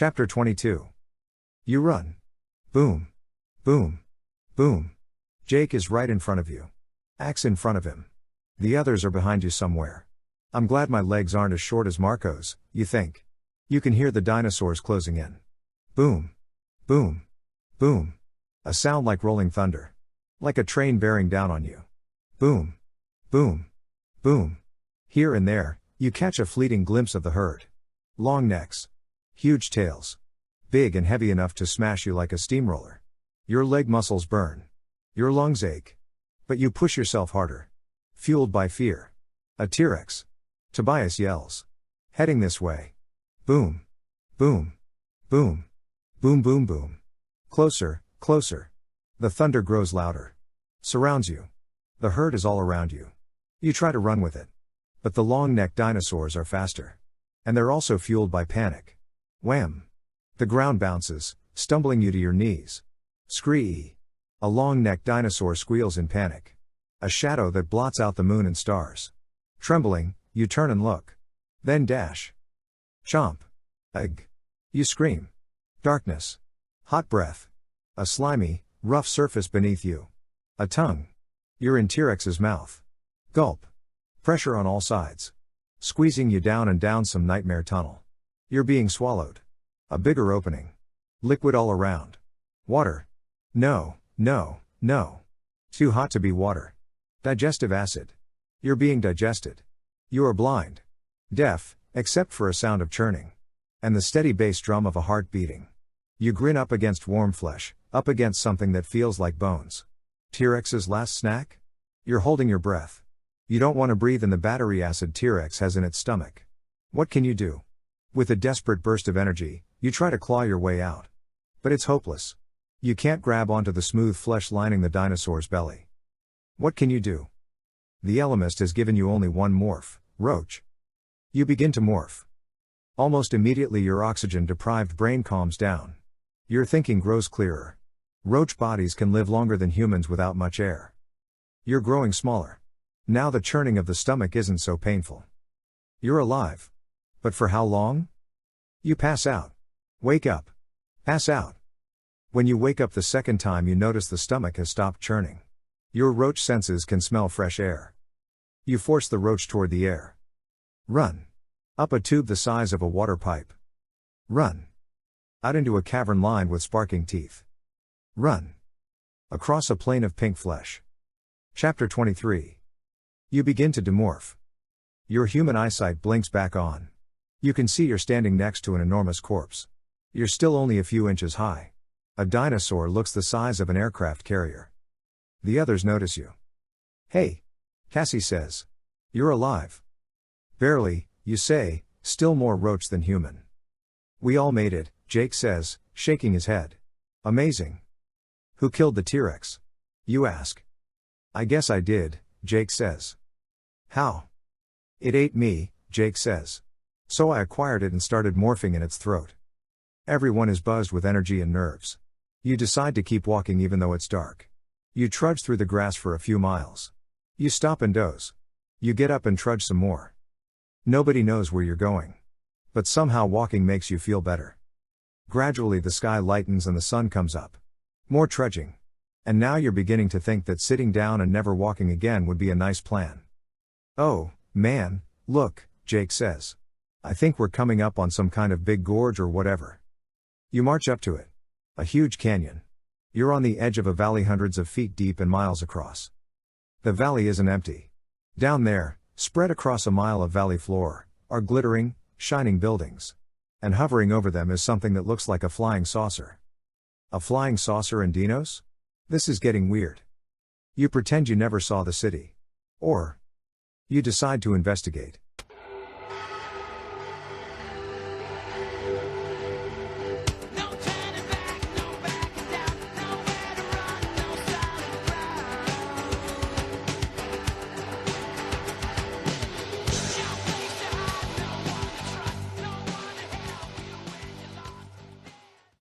Chapter 22. You run. Boom. Boom. Boom. Jake is right in front of you. Axe in front of him. The others are behind you somewhere. I'm glad my legs aren't as short as Marco's, you think. You can hear the dinosaurs closing in. Boom. Boom. Boom. A sound like rolling thunder. Like a train bearing down on you. Boom. Boom. Boom. Here and there, you catch a fleeting glimpse of the herd. Long necks. Huge tails. Big and heavy enough to smash you like a steamroller. Your leg muscles burn. Your lungs ache. But you push yourself harder. Fueled by fear. A T-Rex. Tobias yells. Heading this way. Boom. Boom. Boom. Boom boom boom. Closer, closer. The thunder grows louder. Surrounds you. The herd is all around you. You try to run with it. But the long-necked dinosaurs are faster. And they're also fueled by panic. Wham! The ground bounces, stumbling you to your knees. Scree! A long-necked dinosaur squeals in panic. A shadow that blots out the moon and stars. Trembling, you turn and look. Then dash. Chomp. Ugh. You scream. Darkness. Hot breath. A slimy, rough surface beneath you. A tongue. You're in T-Rex's mouth. Gulp. Pressure on all sides. Squeezing you down and down some nightmare tunnel. You're being swallowed. A bigger opening. Liquid all around. Water. No, no, no. Too hot to be water. Digestive acid. You're being digested. You are blind. Deaf, except for a sound of churning. And the steady bass drum of a heart beating. You grin up against warm flesh, up against something that feels like bones. T-Rex's last snack? You're holding your breath. You don't want to breathe in the battery acid T-Rex has in its stomach. What can you do? With a desperate burst of energy, you try to claw your way out. But it's hopeless. You can't grab onto the smooth flesh lining the dinosaur's belly. What can you do? The Ellimist has given you only one morph, roach. You begin to morph. Almost immediately your oxygen-deprived brain calms down. Your thinking grows clearer. Roach bodies can live longer than humans without much air. You're growing smaller. Now the churning of the stomach isn't so painful. You're alive. But for how long? You pass out. Wake up. Pass out. When you wake up the second time you notice the stomach has stopped churning. Your roach senses can smell fresh air. You force the roach toward the air. Run. Up a tube the size of a water pipe. Run. Out into a cavern lined with sparking teeth. Run. Across a plain of pink flesh. Chapter 23. You begin to demorph. Your human eyesight blinks back on. You can see you're standing next to an enormous corpse. You're still only a few inches high. A dinosaur looks the size of an aircraft carrier. The others notice you. Hey! Cassie says. You're alive. Barely, you say, still more roach than human. We all made it, Jake says, shaking his head. Amazing. Who killed the T-Rex? You ask. I guess I did, Jake says. How? It ate me, Jake says. So I acquired it and started morphing in its throat. Everyone is buzzed with energy and nerves. You decide to keep walking even though it's dark. You trudge through the grass for a few miles. You stop and doze. You get up and trudge some more. Nobody knows where you're going. But somehow walking makes you feel better. Gradually the sky lightens and the sun comes up. More trudging. And now you're beginning to think that sitting down and never walking again would be a nice plan. Oh, man, look, Jake says. I think we're coming up on some kind of big gorge or whatever. You march up to it. A huge canyon. You're on the edge of a valley hundreds of feet deep and miles across. The valley isn't empty. Down there, spread across a mile of valley floor, are glittering, shining buildings. And hovering over them is something that looks like a flying saucer. A flying saucer and dinos? This is getting weird. You pretend you never saw the city. Or you decide to investigate.